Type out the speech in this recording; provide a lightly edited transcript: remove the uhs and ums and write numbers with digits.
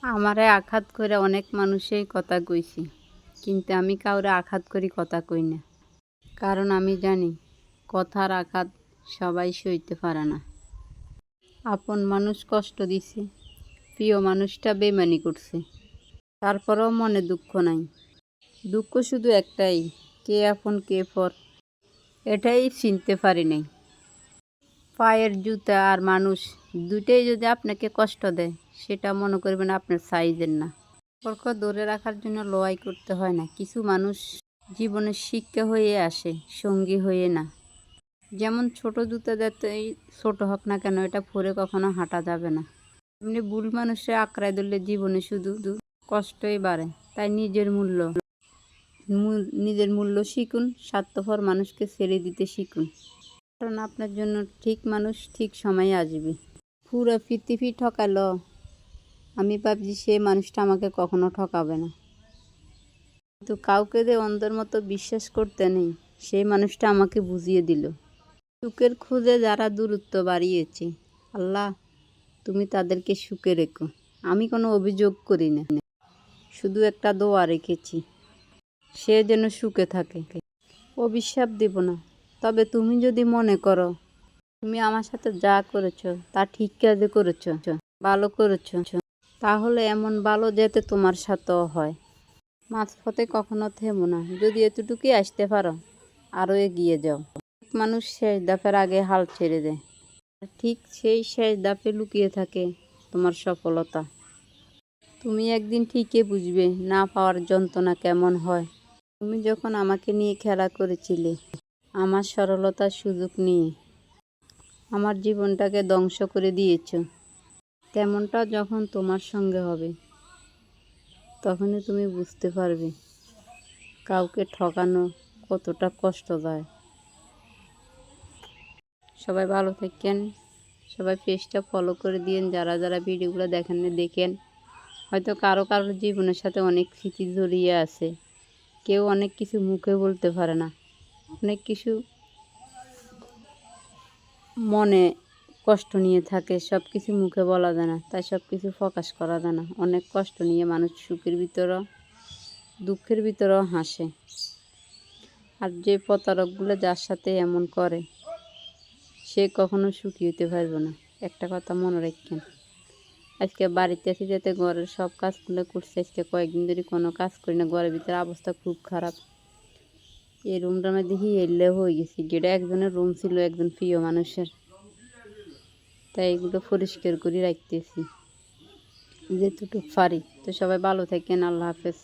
আমারে আঘাত করে অনেক মানুষই কথা কইছি, কিন্তু আমি কাউরে আঘাত করি কথা কই না। কারণ আমি জানি কথার আঘাত সবাই সইতে পারে না। আপন মানুষ কষ্ট দিছে, প্রিয় মানুষটা বেইমানি করছে, তারপরেও মনে দুঃখ নাই। দুঃখ শুধু একটাই, কে আপন কে পর এটাই চিনতে পারি নাই। পায়ের জুতা আর মানুষ দুইটাই যদি আপনাকে কষ্ট দেয়, সেটা মনে করবেন আপনার সাইজের না। সম্পর্ক ধরে রাখার জন্য লড়াই করতে হয় না। কিছু মানুষ জীবনের শিক্ষা হয়ে আসে, সঙ্গী হয়ে না। যেমন ছোট জুতা যতই ছোট হোক না কেন, এটা পরে কখনো হাঁটা যাবে না। এমনি ভুল মানুষের আঁকড়ায় ধরলে জীবনে শুধু কষ্টই বাড়ে। তাই নিজের মূল্য শিখুন, স্বার্থপর মানুষকে ছেড়ে দিতে শিখুন। কারণ আপনার জন্য ঠিক মানুষ ঠিক সময়ে আসবে। পুরো পৃথিবী ঠকালো, আমি ভাবছি সে মানুষটা আমাকে কখনো ঠকাবে না। কিন্তু কাউকে যে অন্ধের মতো বিশ্বাস করতে নেই, সেই মানুষটা আমাকে বুঝিয়ে দিল। সুখের খুঁজে যারা দূরত্ব বাড়িয়েছে, আল্লাহ তুমি তাদেরকে সুখে রেখো। আমি কোনো অভিযোগ করি না, শুধু একটা দোয়া রেখেছি, সে যেন সুখে থাকে। অভিশাপ দিব না, তবে তুমি যদি মনে করো তুমি আমার সাথে যা করেছো তা ঠিক কাজে করেছো, ভালো করেছো, তাহলে এমন ভালো যাতে তোমার সাথেও হয়। মাঝপথে কখনো থেমো না। যদি এতটুকুই আসতে পারো, আরও এগিয়ে যাও। মানুষ শেষ ধাপের আগে হাল ছেড়ে দেয়, ঠিক সেই শেষ ধাপে লুকিয়ে থাকে তোমার সফলতা। তুমি একদিন ঠিকই বুঝবে না পাওয়ার যন্ত্রণা কেমন হয়। তুমি যখন আমাকে নিয়ে খেলা করেছিলে, আমার সরলতার সুযোগ নিয়ে আমার জীবনটাকে ধ্বংস করে দিয়েছ, তেমনটা যখন তোমার সঙ্গে হবে, তখনই তুমি বুঝতে পারবে কাউকে ঠকানো কতটা কষ্টদায়ক। সবাই ভালো থাকেন, সবাই পেজটা ফলো করে দিন। যারা যারা ভিডিওগুলো দেখেন, হয়তো কারো জীবনের সাথে অনেক স্মৃতি জড়িয়ে আছে। কেউ অনেক কিছু মুখে বলতে পারে না, অনেক কিছু মনে কষ্ট নিয়ে থাকে, সব কিছু মুখে বলা যায় না, তাই সব কিছু প্রকাশ করা যায় না। অনেক কষ্ট নিয়ে মানুষ সুখের ভিতরেও দুঃখের ভিতরেও হাসে। আর যে প্রতারকগুলো যার সাথে এমন করে, সে কখনো সুখী হতে পারবে না। একটা কথা মনে রাখেন, আজকে বাড়িতে আছি যাতে ঘরের সব কাজগুলো করছে, আজকে কয়েকদিন ধরে কোনো কাজ করি না। ঘরের ভিতরে অবস্থা খুব খারাপ। এই রুমটার মধ্যে এলে হয়ে গেছি, যেটা একজনের রুম ছিল একজন প্রিয় মানুষের, তাই এগুলো পরিষ্কার করে রাখতেছি যেটুকু পারি। তো সবাই ভালো থাকেন, আল্লাহ হাফেজ।